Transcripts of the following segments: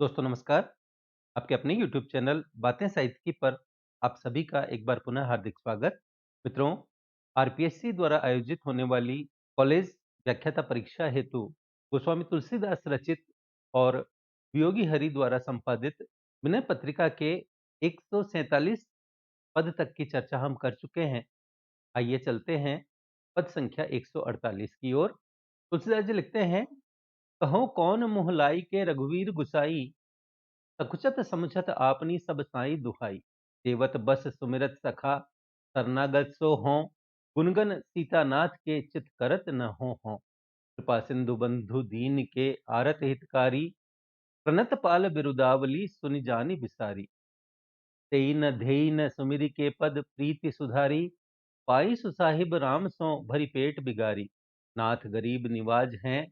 दोस्तों नमस्कार। आपके अपने YouTube चैनल बातें साहित्य की पर आप सभी का एक बार पुनः हार्दिक स्वागत। मित्रों, आरपीएससी द्वारा आयोजित होने वाली कॉलेज व्याख्याता परीक्षा हेतु गोस्वामी तुलसीदास रचित और वियोगी हरि द्वारा संपादित विनय पत्रिका के 147 पद तक की चर्चा हम कर चुके हैं। आइए चलते हैं पद संख्या 148 की ओर। तुलसीदास जी लिखते हैं, कहो कौन मुँह लाई के रघुवीर गुसाई, सकुचत समुचत आपनी सब साई दुहाई। सेवत बस सुमिरत सखा शरणागत सो हों, गुनगन सीतानाथ के चित करत न हो। कृपा सिंधु बंधु दीन के आरत हितकारी, प्रणत पाल बिरुदावली सुनि जानि बिसारी। तेई न धेई न सुमिरि के पद प्रीति सुधारी, पाई सुसाहिब राम सो भरी पेट बिगारी। नाथ गरीब निवाज हैं,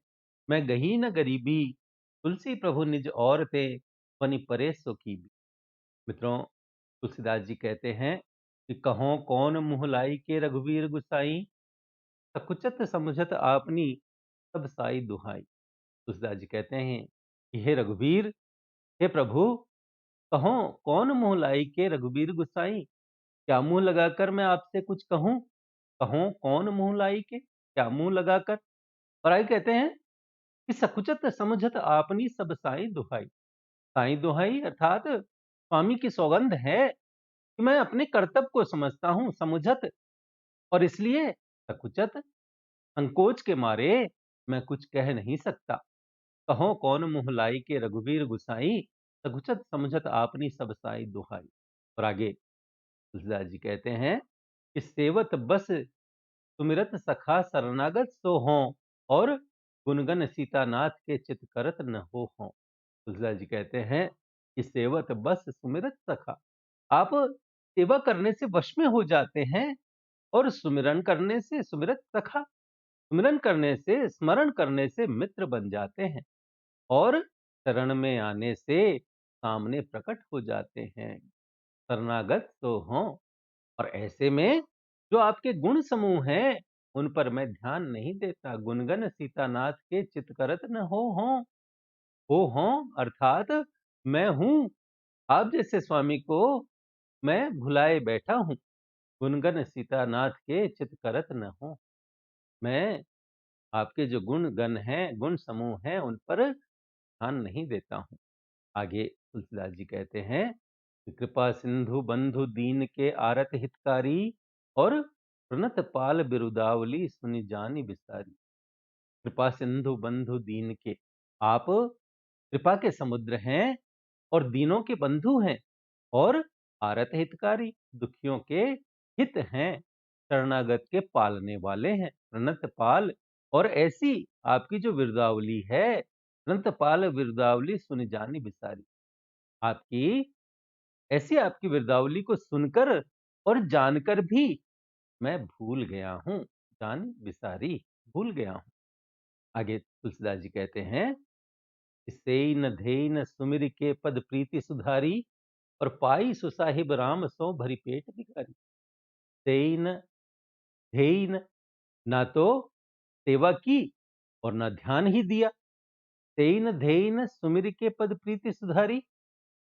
मैं गही न गरीबी, तुलसी प्रभु निज और ते, फनि परे सो की। मित्रों, तुलसीदास जी कहते हैं कि कहो कौन मुँह लाई के रघुवीर गुसाई, सकुचत समुझत आपनी सब साई दुहाई। तुलसीदास जी कहते हैं कि हे रघुवीर, हे प्रभु, कहो कौन मुँह लाई के रघुवीर गुसाई, क्या मुंह लगाकर मैं आपसे कुछ कहूं। कहो कौन मुंह लाई के, क्या मुंह लगाकर। और आगे कहते हैं कि सकुचत समझत आपनी सब साई दुहाई। साई दुहाई अर्थात स्वामी की सौगंध है कि मैं अपने कर्तव्य को समझता हूं, समुझत, और इसलिए सकुचत, संकोच के मारे मैं कुछ कह नहीं सकता। कहो कौन मुँह लाई के रघुवीर गुसाई, सकुचत समझत आपनी सब साई दुहाई। और आगे तुलसीदास जी कहते हैं कि सेवत बस सुमिरत सखा शरणागत सो हों, और गुनगन सीतानाथ के चित करत न हो। तुलसीदास जी कहते हैं कि सेवत बस सुमिरत सखा, आप सेवा करने से वश में हो जाते हैं, और सुमिरन करने से सुमिरत सखा, सुमिरन करने से, स्मरण करने से मित्र बन जाते हैं, और शरण में आने से सामने प्रकट हो जाते हैं। शरणागत तो हों, और ऐसे में जो आपके गुण समूह हैं, उन पर मैं ध्यान नहीं देता। गुनगन सीतानाथ के चित करत न हो अर्थात मैं हूं, आप जैसे स्वामी को मैं भुलाए बैठा हूं। गुनगन सीतानाथ के चित करत न हो, मैं आपके जो गुण गण हैं, गुण समूह हैं, उन पर ध्यान नहीं देता हूं। आगे तुलसीदास जी कहते हैं कि कृपा सिंधु बंधु दीन के आरत हितकारी, और प्रणत पाल बिरुदावली सुनि जानि बिसारी। कृपा सिंधु बंधु दीन के, आप कृपा के समुद्र हैं और दीनों के बंधु हैं, और आरत हितकारी, दुखियों के हित हैं, शरणागत के पालने वाले हैं। प्रणत पाल, और ऐसी आपकी जो बिरुदावली है, प्रणत पाल बिरुदावली सुनि जानि बिसारी। आपकी ऐसी आपकी बिरदावली को सुनकर और जानकर भी मैं भूल गया हूँ, जान बिसारी, भूल गया हूँ। आगे तुलसीदास जी कहते हैं, सेई न धेई न सुमिर के पद प्रीति सुधारी, और पाई सुसाहिब राम सो भरी पेट भिखारी। सेई न धेई न, ना तो सेवा की और ना ध्यान ही दिया। सेई न धेई न सुमिर के पद प्रीति सुधारी,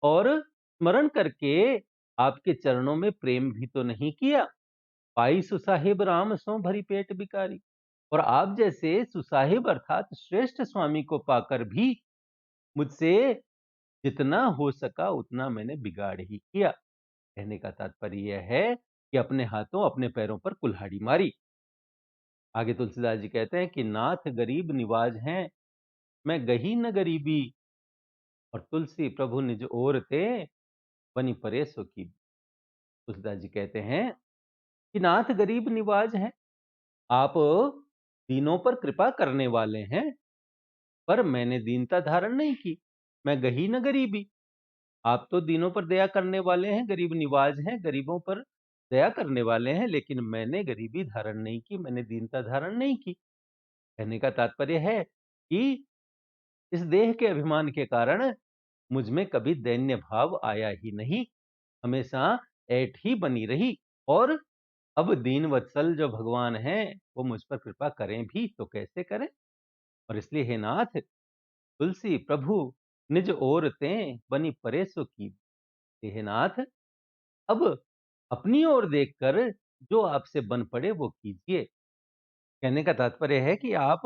और स्मरण करके आपके चरणों में प्रेम भी तो नहीं किया। पाई सुसाहिब राम सो भरी पेट बिकारी, और आप जैसे सुसाहिब अर्थात श्रेष्ठ स्वामी को पाकर भी मुझसे जितना हो सका उतना मैंने बिगाड़ ही किया। कहने का तात्पर्य यह है कि अपने हाथों अपने पैरों पर कुल्हाड़ी मारी। आगे तुलसीदास जी कहते हैं कि नाथ गरीब निवाज हैं, मैं गही न गरीबी, और तुलसी प्रभु निज ओर ते, बनी परेसो की। तुलसीदास जी कहते हैं कि नाथ गरीब निवाज हैं, आप दीनों पर कृपा करने वाले हैं, पर मैंने दीनता धारण नहीं की। मैं गही न गरीबी, आप तो दीनों पर दया करने वाले हैं, गरीब निवाज हैं, गरीबों पर दया करने वाले हैं, लेकिन मैंने गरीबी धारण नहीं की, मैंने दीनता धारण नहीं की। कहने का तात्पर्य है कि इस देह के अभिमान के कारण मुझ में कभी दैन्य भाव आया ही नहीं, हमेशा ऐठ ही बनी रही। और अब दीन वत्सल जो भगवान हैं, वो मुझ पर कृपा करें भी तो कैसे करें। और इसलिए हे नाथ, तुलसी प्रभु निज ओरतें बनी परे सो कीन। हे नाथ, अब अपनी ओर देखकर जो आपसे बन पड़े वो कीजिए। कहने का तात्पर्य है कि आप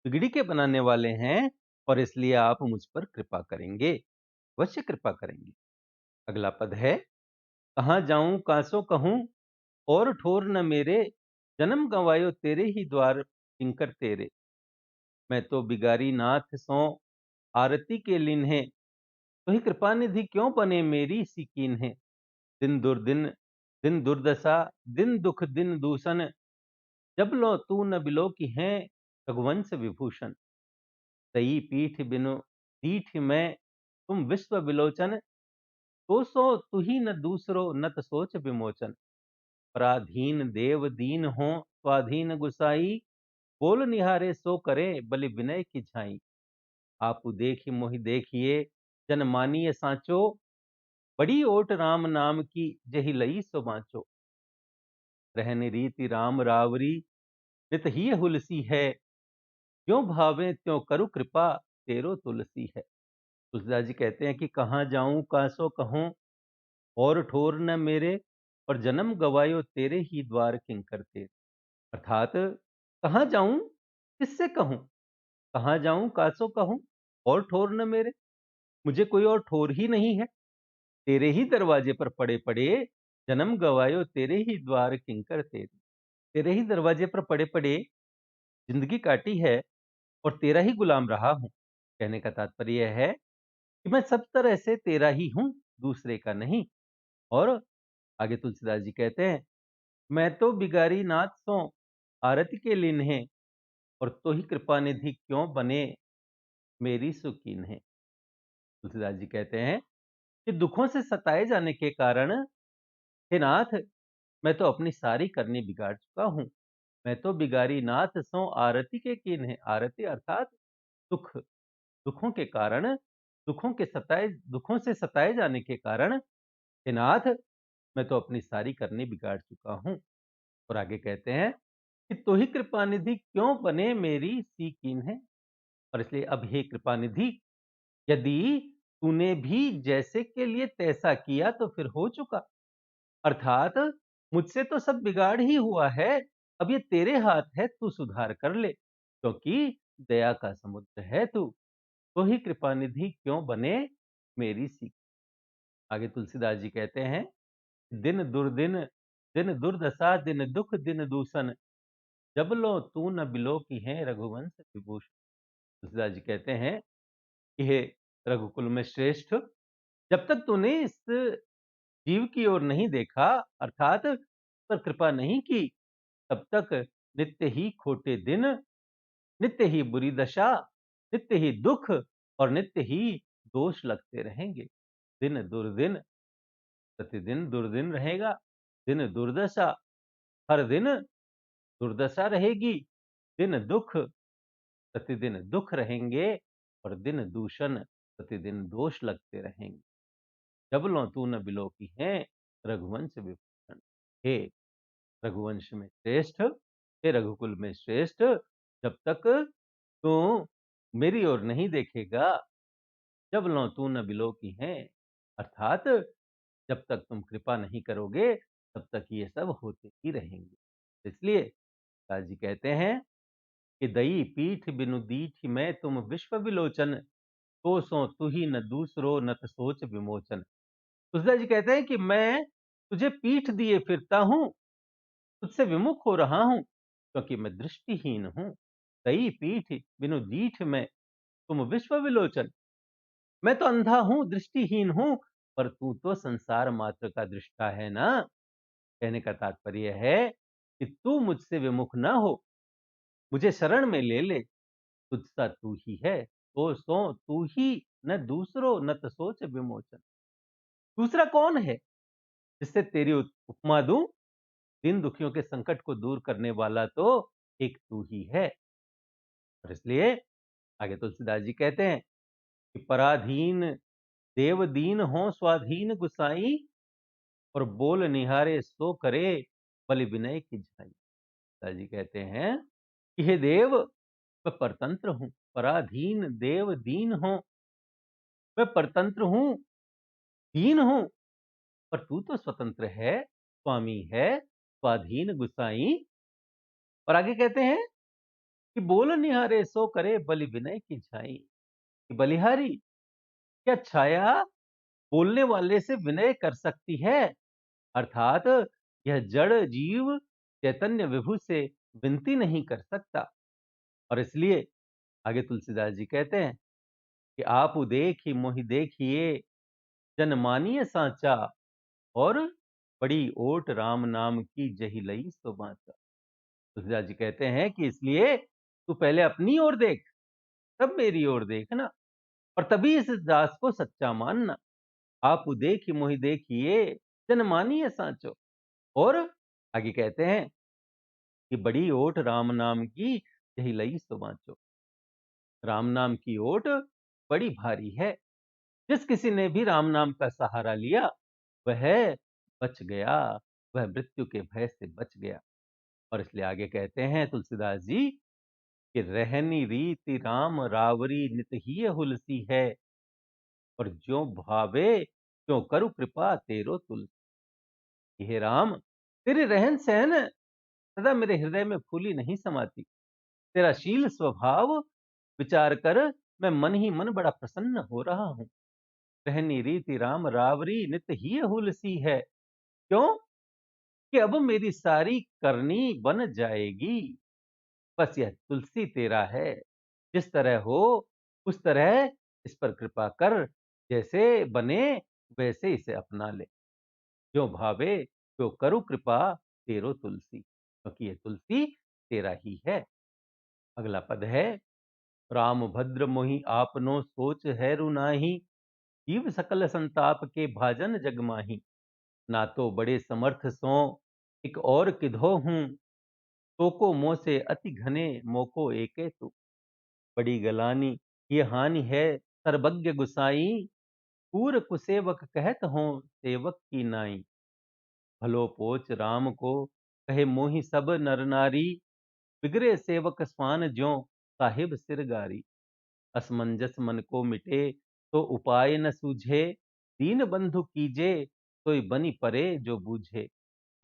बिगड़ी के बनाने वाले हैं और इसलिए आप मुझ पर कृपा करेंगे, अवश्य कृपा करेंगे। अगला पद है, कहाँ जाऊं कासो कहूं और ठोर न मेरे, जन्म गंवायो तेरे ही द्वार किंकर तेरे। मैं तो बिगारी नाथ सो आरती के लीन है, तो ही कृपा निधि क्यों बने मेरी सी कीन है। दिन दुर्दिन दिन दुर्दशा, दिन दुख दिन दूषण, जब लो तू न बिलो की हैं रघुवंश विभूषण। तई पीठ बिनु दीठ में तुम विश्व विलोचन, तो सो तू ही न दूसरो नत सोच विमोचन। पराधीन देव दीन हो स्वाधीन गुसाई, बोल निहारे सो करे बलि विनय की झाई। आप देखि मोहि देखिए जन मानिए साचो, बड़ी ओट राम नाम की जही लई सो बाँचो। रहन रीति राम रावरी, नित ही हुलसी है, ज्यों भावे त्यों करु कृपा तेरो तुलसी है। तुलसीदास जी कहते हैं कि कहाँ जाऊं कासो कहूं और ठोर न मेरे, और जन्म गवायो तेरे ही द्वार किंकर तेरे। अर्थात कहाँ जाऊं, किससे कहूं, कहाँ जाऊं कासो कहूं और ठोर न मेरे, मुझे कोई और ठोर ही नहीं है। तेरे ही दरवाजे पर पड़े पड़े, जन्म गवायो तेरे ही द्वार किंकर तेरे। तेरे ही दरवाजे पर पड़े पड़े जिंदगी काटी है और तेरा ही गुलाम रहा हूं। कहने का तात्पर्य यह है कि मैं सब तरह से तेरा ही हूं, दूसरे का नहीं। और आगे तुलसीदास जी कहते हैं, मैं तो बिगारी नाथ सो आरती के लीन है, और तो ही कृपा निधि क्यों बने मेरी सुकीन है। तुलसीदास जी कहते हैं कि दुखों से सताए जाने के कारण, हे नाथ, मैं तो अपनी सारी करनी बिगाड़ चुका हूं। मैं तो बिगारी नाथ सो आरती के कीन है। आरती अर्थात दुख, दुखों के कारण, दुखों से सताए जाने के कारण, हे नाथ, मैं तो अपनी सारी करनी बिगाड़ चुका हूं। और आगे कहते हैं कि तो ही कृपा निधि क्यों बने मेरी सी कीन है। और इसलिए अब हे कृपा निधि, यदि तूने भी जैसे के लिए तैसा किया तो फिर हो चुका। अर्थात मुझसे तो सब बिगाड़ ही हुआ है, अब ये तेरे हाथ है, तू सुधार कर ले, क्योंकि दया का समुद्र है तू। तो ही कृपा निधि क्यों बने मेरी सी। आगे तुलसीदास जी कहते हैं, दिन दुर्दिन दिन दुर्दशा, दिन दुख दिन दूषण, जब लो तू न बिलो की है रघुवंश विभूषण। तुलसीदास जी कहते हैं कि हे रघुकुल में श्रेष्ठ, जब तक तूने इस जीव की ओर नहीं देखा, अर्थात पर कृपा नहीं की, तब तक नित्य ही खोटे दिन, नित्य ही बुरी दशा, नित्य ही दुख और नित्य ही दोष लगते रहेंगे। दिन दुर्दिन, प्रतिदिन दुर्दिन रहेगा। दिन दुर्दशा, हर दिन दुर्दशा रहेगी। दिन दुख, प्रतिदिन दुख रहेंगे। और दिन दूषण, प्रतिदिन दोष लगते रहेंगे। जब लो तू न बिलो की है रघुवंश विभूषण। हे रघुवंश में श्रेष्ठ, हे रघुकुल में श्रेष्ठ, जब तक तू मेरी ओर नहीं देखेगा, जब लो तू न बिलो की है, अर्थात जब तक तुम कृपा नहीं करोगे, तब तक ये सब होते ही रहेंगे। इसलिए दास जी कहते हैं कि दई पीठ बिनु दीठ में तुम विश्व विलोचन, तो सो तू ही न दूसरो नत सोच विमोचन। तुलसीदास जी कहते हैं कि मैं तुझे पीठ दिए फिरता हूं, तुझसे विमुख हो रहा हूं, क्योंकि मैं दृष्टिहीन हूं। दई पीठ बिनु दीठ में तुम विश्व विलोचन, मैं तो अंधा हूं, दृष्टिहीन हूं, पर तू तो संसार मात्र का दृष्टा है ना। कहने का तात्पर्य है कि तू मुझसे विमुख ना हो, मुझे शरण में ले ले, तुझसा तू ही है, तो सो तू ही, न दूसरो न त सोच विमोचन। दूसरा कौन है जिससे तेरी उपमा दूं। दिन दुखियों के संकट को दूर करने वाला तो एक तू ही है। और इसलिए आगे तुलसीदास जी कहते हैं कि पराधीन देव दीन हो स्वाधीन गुसाई, और बोल निहारे सो करे बलि विनय की झाई। तुलसीदास जी कहते हैं कि हे देव, मैं परतंत्र हूं, पराधीन देव दीन हो, मैं परतंत्र हूँ, दीन हूँ, पर तू तो स्वतंत्र है, स्वामी है, स्वाधीन गुसाई। और आगे कहते हैं कि बोल निहारे सो करे बलि विनय की छाई। कि बलिहारी, क्या छाया बोलने वाले से विनय कर सकती है? अर्थात यह जड़ जीव चैतन्य विभु से विनती नहीं कर सकता। और इसलिए आगे तुलसीदास जी कहते हैं कि आप देखी मोहि देखिए, जन मानिए सांचा, और बड़ी ओट राम नाम की जही लई सो बाँचा। तुलसीदास जी कहते हैं कि इसलिए तू पहले अपनी ओर देख, तब मेरी ओर देखना, और तभी इस दास को सच्चा मानना। आप देखी मोहि देखिए, जन मानिए सांचो। और आगे कहते हैं कि बड़ी ओट राम नाम की यही लई सो बाँचो। राम नाम की ओट बड़ी भारी है। जिस किसी ने भी राम नाम का सहारा लिया, वह बच गया, वह मृत्यु के भय से बच गया। और इसलिए आगे कहते हैं तुलसीदास जी कि रहनी रीति राम रावरी नित ही हुलसी है, और ज्यों भावे त्यों करु कृपा तेरो तुलसी। हे राम, तेरे रहन सहन सदा मेरे हृदय में फूली नहीं समाती। तेरा शील स्वभाव विचार कर मैं मन ही मन बड़ा प्रसन्न हो रहा हूँ। रहनी रीति राम रावरी नित ही हुलसी है। क्यों? कि अब मेरी सारी करनी बन जाएगी। बस यह तुलसी तेरा है। जिस तरह हो उस तरह इस पर कृपा कर। जैसे बने वैसे इसे अपना ले। जो भावे तो करु कृपा तेरो तुलसी, क्योंकि ये तुलसी तेरा ही है। अगला पद है, राम भद्र मोहि आपनो सोच है रुनाही। जीव सकल संताप के भाजन जग माही। ना तो बड़े समर्थ सो एक और किधो हूँ। तो को मोह से अति घने मोको एके तू। बड़ी गलानी ये हानि है सर्वज्ञ गुसाई। पूर कुसेवक कहत हो सेवक की नाई। भलो पोच राम को कहे मोहि सब नर नारी। बिगड़े सेवक स्वान ज्यों साहिब सिरगारी। असमंजस मन को मिटे तो उपाय न सूझे। दीन बंधु कीजे सोई बनी परे जो बूझे।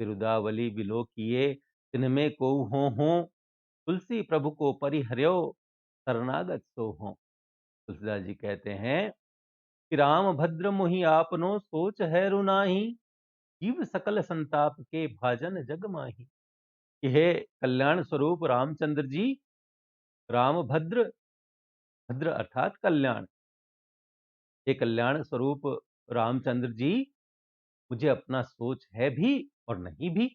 बिरुदावली बिलो किए तिनमें को हो। तुलसी प्रभु को परिहर्यो शरणागत सो हो। तुलसीदास जी कहते हैं कि राम भद्र मुहि आपनो सोच है रुनाही। जीव सकल संताप के भाजन जग माही। कि हे कल्याण स्वरूप रामचंद्र जी, राम भद्र, भद्र अर्थात कल्याण, हे कल्याण स्वरूप रामचंद्र जी, मुझे अपना सोच है भी और नहीं भी।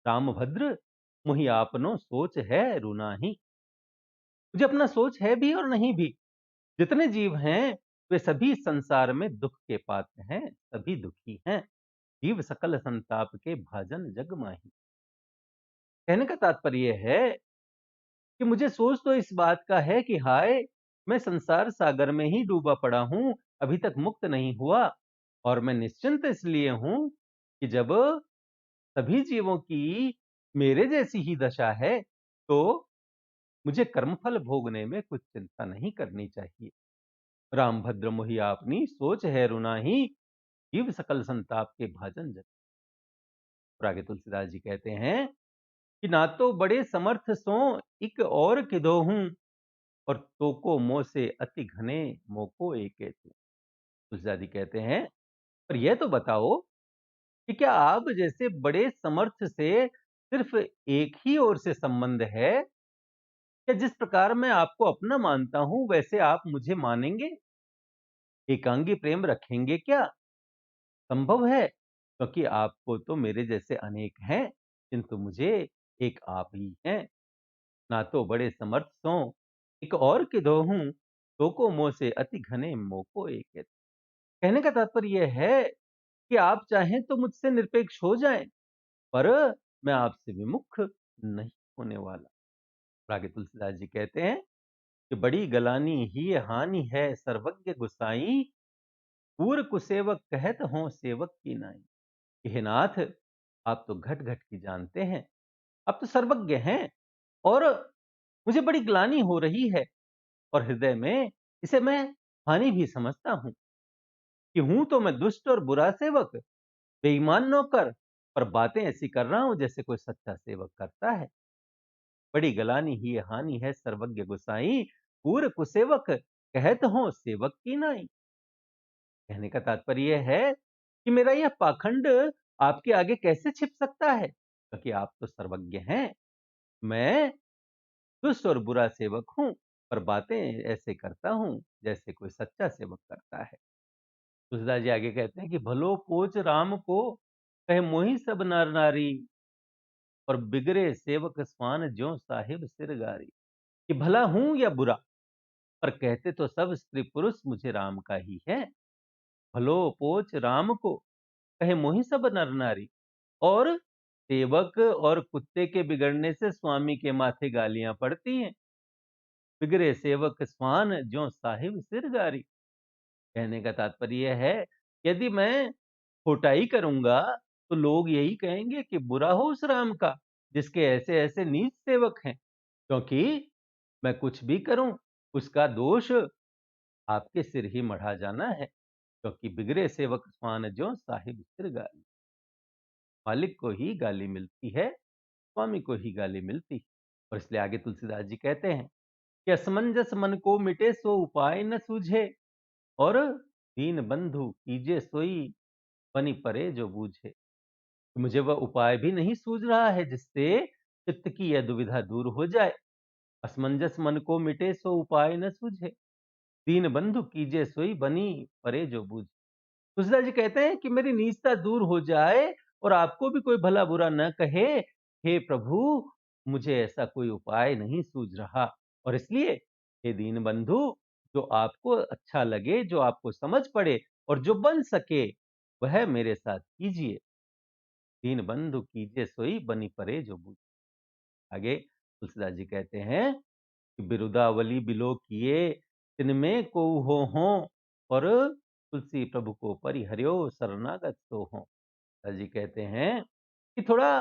रामभद्र मुहि आपनो सोच है रुनाही। मुझे अपना सोच है भी और नहीं भी। जितने जीव हैं वे सभी संसार में दुख के पात्र हैं, सभी दुखी हैं। जीव सकल संताप के भाजन जग माही। कहने का तात्पर्य है कि मुझे सोच तो इस बात का है कि हाय, मैं संसार सागर में ही डूबा पड़ा हूं, अभी तक मुक्त नहीं हुआ। और मैं निश्चिंत इसलिए हूं कि जब सभी जीवों की मेरे जैसी ही दशा है, तो मुझे कर्मफल भोगने में कुछ चिंता नहीं करनी चाहिए। रामभद्र मोहि आपनी सोच है रुनाही। जीव सकल संताप के भाजन जग। और आगे तुलसीदास जी कहते हैं कि ना तो बड़े समर्थ सो इक और किधो हूं। और तो को मोह से अति घने मोको एके तू। तुलसीदास जी कहते हैं, पर यह तो बताओ कि क्या आप जैसे बड़े समर्थ से सिर्फ एक ही ओर से संबंध है, या जिस प्रकार मैं आपको अपना मानता हूं वैसे आप मुझे मानेंगे? एकांगी प्रेम रखेंगे क्या? संभव है, क्योंकि आपको तो मेरे जैसे अनेक हैं, किंतु मुझे एक आप ही हैं। ना तो बड़े समर्थ सो एक और किधो हूँ। तो को मोह से अति घने मोको एक। कहने का तात्पर्य यह है कि आप चाहें तो मुझसे निरपेक्ष हो जाएं, पर मैं आपसे विमुख नहीं होने वाला। और आगे तुलसीदास जी कहते हैं कि बड़ी गलानी ही हानि है सर्वज्ञ गुसाई। पूर कुसेवक कहत हो सेवक की नाई। कि हे नाथ, आप तो घट घट की जानते हैं, आप तो सर्वज्ञ हैं, और मुझे बड़ी ग्लानि हो रही है, और हृदय में इसे मैं हानि भी समझता हूँ कि हूं तो मैं दुष्ट और बुरा सेवक, बेईमान नौकर, पर बातें ऐसी कर रहा हूं जैसे कोई सच्चा सेवक करता है। बड़ी गलानी ही हानि है सर्वज्ञ गुसाई, पूर कुसेवक कहत हो सेवक की नाई। कहने का तात्पर्य है कि मेरा यह पाखंड आपके आगे कैसे छिप सकता है, क्योंकि आप तो सर्वज्ञ हैं। मैं दुष्ट और बुरा सेवक हूं, पर बातें ऐसे करता हूं जैसे कोई सच्चा सेवक करता है। तुलसीदास जी आगे कहते हैं कि भलो पोच राम को, कहे मोहि सब नर नारी, और बिगड़े सेवक स्वान ज्यों साहिब सिरगारी। कि भला हूं या बुरा, पर कहते तो सब स्त्री पुरुष मुझे राम का ही है। भलो पोच राम को, कहे मोहि सब नर नारी, और सेवक और कुत्ते के बिगड़ने से स्वामी के माथे गालियां पड़ती हैं। बिगड़े सेवक स्वान ज्यों साहिब सिरगारी। कहने का तात्पर्य है, यदि मैं खोटाई करूंगा तो लोग यही कहेंगे कि बुरा हो उस राम का जिसके ऐसे ऐसे नीच सेवक हैं, क्योंकि मैं कुछ भी करूं उसका दोष आपके सिर ही मढ़ा जाना है। क्योंकि बिगड़े सेवक स्वान ज्यों साहिब सिर गाली। मालिक को ही गाली मिलती है, स्वामी को ही गाली मिलती है। और इसलिए आगे तुलसीदास जी कहते हैं कि असमंजस मन को मिटे सो उपाय न सूझे, और दीन बंधु कीजे सोई बनी परे जो बूझे। मुझे वह उपाय भी नहीं सूझ रहा है जिससे चित्त की यह दुविधा दूर हो जाए। असमंजस मन को मिटे सो उपाय न सूझे, दीन बंधु कीजे सोई बनी परे जो बूझे। तुलसीदास जी कहते हैं कि मेरी नीचता दूर हो जाए और आपको भी कोई भला बुरा न कहे। हे प्रभु, मुझे ऐसा कोई उपाय नहीं सूझ रहा, और इसलिए हे दीन बंधु, जो आपको अच्छा लगे, जो आपको समझ पड़े और जो बन सके, वह मेरे साथ कीजिए। दीन बंधु कीजिए सोई बनी परे जो बूझे। आगे तुलसीदास जी कहते हैं कि बिरुदावली बिलो किए, तिनमें को हो, और तुलसी प्रभु को परिहर्यो शरणागत तो हो। दास जी कहते हैं कि थोड़ा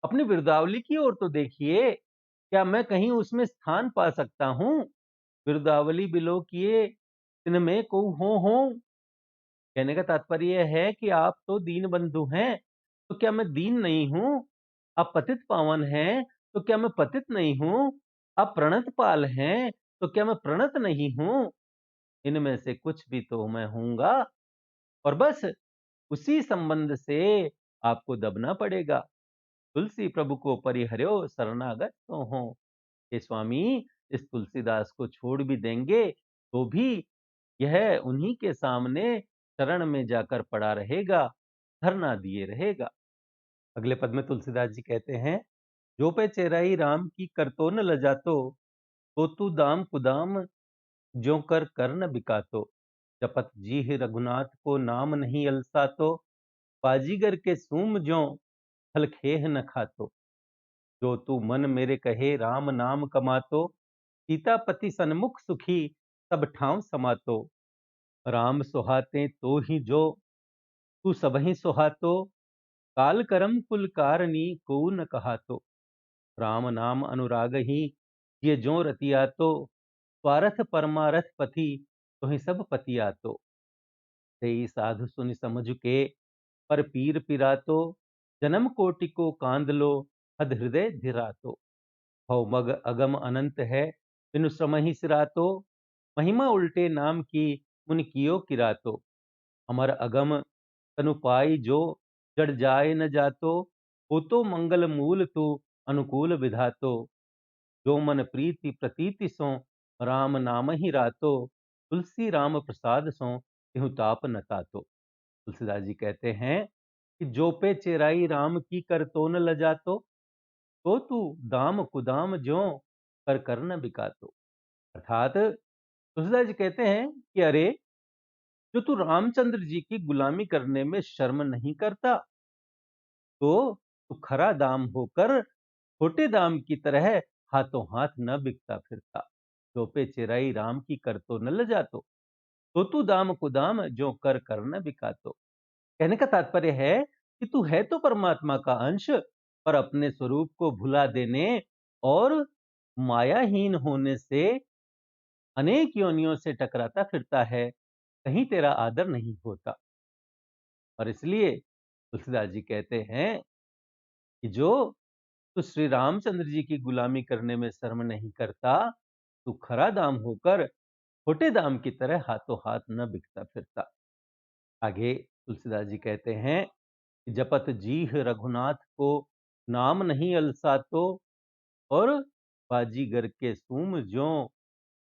अपनी बिरुदावली की ओर तो देखिए, क्या मैं कहीं उसमें स्थान पा सकता हूं? बिरुदावली बिलो किए, तिनमें को हो। कहने का तात्पर्य है कि आप तो दीन बंधु हैं, तो क्या मैं दीन नहीं हूं? आप पतित पावन हैं, तो क्या मैं पतित नहीं हूं? आप प्रणत पाल हैं, तो क्या मैं प्रणत नहीं हूं? इनमें से कुछ भी तो मैं हूंगा, और बस उसी संबंध से आपको दबना पड़ेगा। तुलसी प्रभु को परिहर्यो शरणागत तो हो। हे स्वामी, इस तुलसीदास को छोड़ भी देंगे तो भी यह उन्हीं के सामने शरण में जाकर पड़ा रहेगा, धरना दिए रहेगा। अगले पद में तुलसीदास जी कहते हैं, जो पे चेराई राम की करतो न लजातो, तो तू दाम कुदाम ज्यों कर न बिकातो। जपत जीह रघुनाथ को नाम नहीं अलसातो, बाजीगर के सूम ज्यों फल खेह न खातो। जो तू मन मेरे कहे राम नाम कमातो, सीतापति सन्मुख सुखी सब ठाव समातो। राम सुहाते तो ही जो तू सबहि सुहातो, काल करम कुल कारणी को न कहातो। राम नाम अनुराग ही ये जो रतिया तो, स्वारथ परमारथ पति तो ही सब पतिया तो। तेई साधु सुनि समझ के पर पीर पिरातो, जन्म कोटि को कांद लो हद हृदय धिरातो। भव मग अगम अनंत है बिनु समहि सिरातो, महिमा उल्टे नाम की मुनि कियो किरातो। अमर अगम तनु पाई जो जड़ जाए न जातो, हो तो मंगल मूल तू अनुकूल विधातो। जो मन प्रीति प्रतीति सो राम नाम ही रातो, तुलसी राम प्रसाद सो तिहु ताप न तातो। तुलसीदास जी कहते हैं कि जो पे चेराई राम की कर तो न लजातो, तो तू दाम कुदाम ज्यों कर न बिकातो। अर्थात तुलसीदास जी कहते हैं कि अरे, जो तू रामचंद्र जी की गुलामी करने में शर्म नहीं करता, तो तू खरा दाम होकर छोटे दाम की तरह हाथों हाथ न बिकता फिरता। जो पे चिराई राम की कर तो न ल जातो, तो तू दाम कुदाम जो कर न बिकातो। कहने का तात्पर्य है कि तू है तो परमात्मा का अंश, पर अपने स्वरूप को भुला देने और मायाहीन होने से अनेक योनियों से टकराता फिरता है, कहीं तेरा आदर नहीं होता। और इसलिए तुलसीदास जी कहते हैं कि जो तू श्री रामचंद्र जी की गुलामी करने में शर्म नहीं करता, तू खरा दाम होकर छोटे दाम की तरह हाथों हाथ न बिकता फिरता। आगे तुलसीदास जी कहते हैं कि जपत जीह रघुनाथ को, नाम नहीं अलसातो, और बाजीगर के सूम ज्यों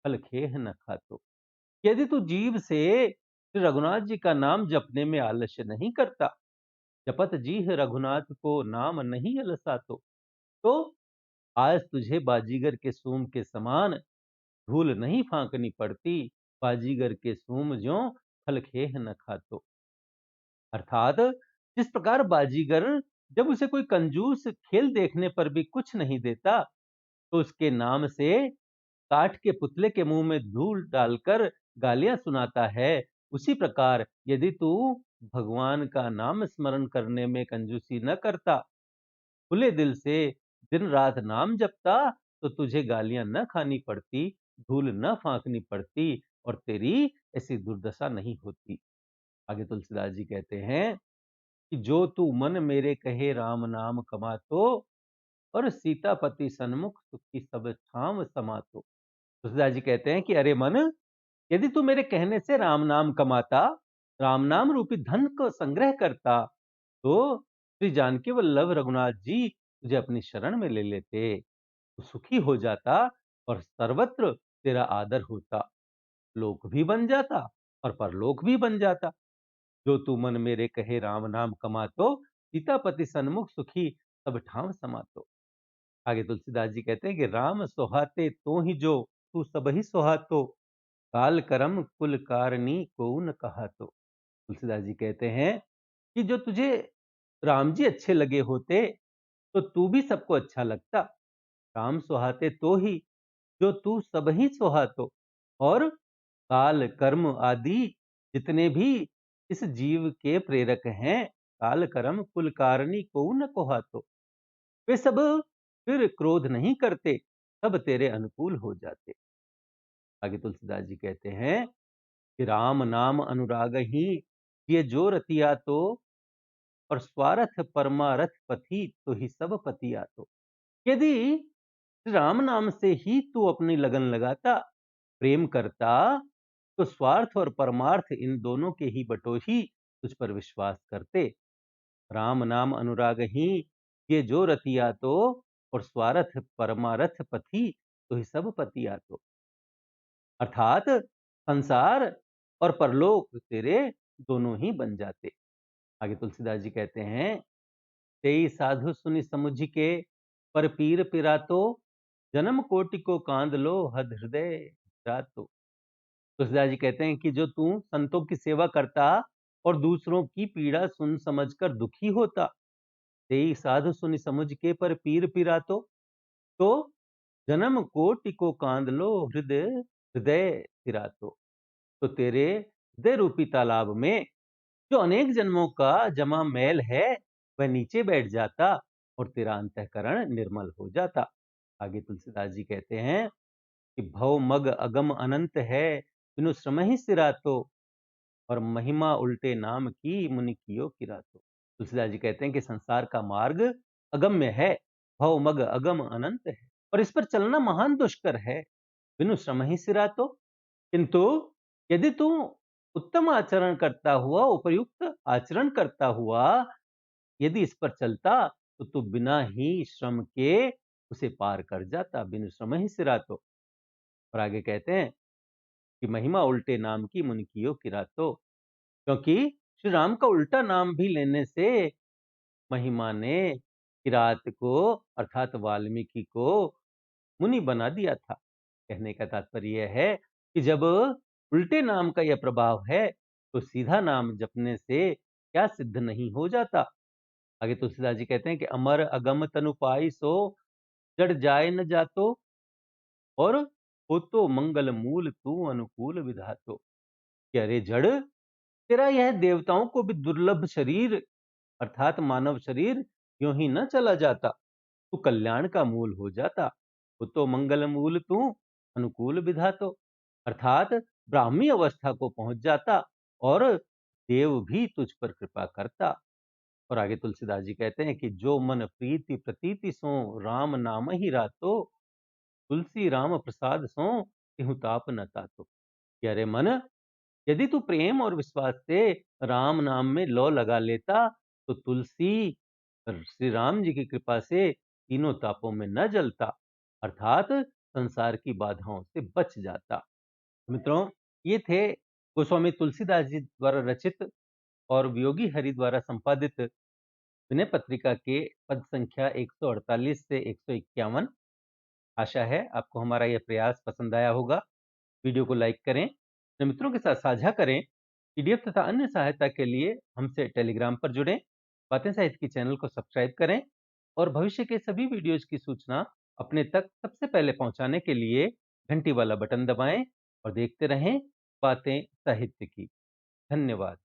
फल खेह न खातो। यदि तू जीभ से श्री रघुनाथ जी का नाम जपने में आलस्य नहीं करता, जपत जीह रघुनाथ को नाम नहीं अलसातो, तो आज तुझे बाजीगर के सूम के समान धूल नहीं फांकनी पड़ती। बाजीगर के सूम ज्यों फल खेह न खातो। अर्थात जिस प्रकार बाजीगर जब उसे कोई कंजूस खेल देखने पर भी कुछ नहीं देता, तो उसके नाम से काठ के पुतले के मुंह में धूल डालकर गालियां सुनाता है, उसी प्रकार यदि तू भगवान का नाम स्मरण करने में कंजूसी न करता, खुले दिल से दिन रात नाम जपता, तो तुझे गालियां न खानी पड़ती, धूल न फांकनी पड़ती, और तेरी ऐसी दुर्दशा नहीं होती। आगे तुलसीदास जी कहते हैं कि जो तू मन मेरे कहे राम नाम कमातो, और सीतापति सन्मुख सुखी सब ठाम समातो। तुलसीदास जी कहते हैं कि अरे मन, यदि तू मेरे कहने से राम नाम कमाता, राम नाम रूपी धन को संग्रह करता, तो श्री जानकी वल्लभ रघुनाथ जी तुझे अपनी शरण में ले लेते, तू सुखी हो जाता, और सर्वत्र तेरा आदर होता, लोक भी बन जाता और परलोक भी बन जाता। जो तू मन मेरे कहे राम नाम कमातो, सीतापति सन्मुख सुखी सब ठाम समातो। आगे तुलसीदास जी कहते हैं कि राम सोहाते तो ही जो, तू सब ही सोहातो, काल करम कुल कारणी को न कहा तो। तुलसीदास जी कहते हैं कि जो तुझे राम जी अच्छे लगे होते, तो तू भी सबको अच्छा लगता। राम सुहाते तो ही जो, तू सब ही सुहातो, और काल कर्म आदि जितने भी इस जीव के प्रेरक हैं, काल कर्म कुल कारणी को न कोहातो, वे सब फिर क्रोध नहीं करते, सब तेरे अनुकूल हो जाते। आगे तुलसीदास जी कहते हैं कि राम नाम अनुराग ही, ये जो रतिया तो, और स्वार्थ परमारथ पथी तो ही सब पतिया तो। यदि राम नाम से ही तू अपनी लगन लगाता, प्रेम करता, तो स्वार्थ और परमार्थ इन दोनों के ही बटोही तुझ पर विश्वास करते। राम नाम अनुराग ही, ये जो रतिया तो, और स्वार्थ परमारथ पथी तो ही सब पतिया तो। अर्थात संसार और परलोक तेरे दोनों ही बन जाते। आगे तुलसीदास जी कहते हैं, तेई साधु सुनि समुझ के, पर पीर पिरातो, जन्म कोटि को कांद लो हद हृदय रातो। तुलसीदास जी कहते हैं कि जो तू संतों की सेवा करता और दूसरों की पीड़ा सुन समझकर दुखी होता, तेई साधु सुनि समुझ के पर पीर पिरातो, तो जन्म कोटि को कांद लो हृदय हृदय फिरातो। तो तेरे हृदय रूपी तालाब में जो अनेक जन्मों का जमा मैल है, वह नीचे बैठ जाता, और तेरा अंतःकरण निर्मल हो जाता। आगे तुलसीदास जी कहते हैं कि भव मग अगम अनंत है, बिनु श्रम ही सिरातो, और महिमा उल्टे नाम की मुनि कियो किरातो। तुलसीदास जी कहते हैं कि संसार का मार्ग अगम्य है, भव मग अगम अनंत है, और इस पर चलना महान दुष्कर है। बिनु श्रम ही सिरातो, किंतु यदि तू उत्तम आचरण करता हुआ, उपयुक्त आचरण करता हुआ यदि इस पर चलता, तो तू बिना ही श्रम के उसे पार कर जाता, बिनु श्रम ही सिरातो। और आगे कहते हैं कि महिमा उल्टे नाम की मुनि कियो किरातो, क्योंकि श्री राम का उल्टा नाम भी लेने से महिमा ने किरात को, अर्थात वाल्मीकि को, मुनि बना दिया था। कहने का तात्पर्य यह है कि जब उल्टे नाम का यह प्रभाव है, तो सीधा नाम जपने से क्या सिद्ध नहीं हो जाता। आगे तुलसीदास जी कहते हैं कि अमर अगम तनु पाई सो, जड़ जाए न जातो, और हो तो मंगल मूल तू अनुकूल विधातो। कि अरे जड़, तेरा यह देवताओं को भी दुर्लभ शरीर, अर्थात मानव शरीर यूं ही न चला जाता, तू कल्याण का मूल हो जाता। हो तो मंगल मूल तू अनुकूल विधातो। अर्थात ब्राह्मी अवस्था को पहुंच जाता और देव भी तुझ पर कृपा करता। और आगे तुलसीदास जी कहते हैं कि जो मन प्रीति प्रतीति सो राम नाम ही रातो, तुलसी राम प्रसाद सो तिहु ताप न तातो। कि अरे मन, यदि तू प्रेम और विश्वास से राम नाम में लौ लगा लेता तो तुलसी श्री राम जी की कृपा से तीनों तापों में न जलता, अर्थात संसार की बाधाओं से बच जाता। मित्रों, ये थे गोस्वामी तुलसीदास जी द्वारा रचित और वियोगी हरि द्वारा संपादित विनय पत्रिका के पद संख्या 148 से 151। आशा है आपको हमारा यह प्रयास पसंद आया होगा। वीडियो को लाइक करें, अपने मित्रों के साथ साझा करें। पीडीएफ तथा अन्य सहायता के लिए हमसे टेलीग्राम पर जुड़ें। बातें साहित्य की चैनल को सब्सक्राइब करें और भविष्य के सभी वीडियोज की सूचना अपने तक सबसे पहले पहुंचाने के लिए घंटी वाला बटन दबाएं और देखते रहें बातें साहित्य की। धन्यवाद।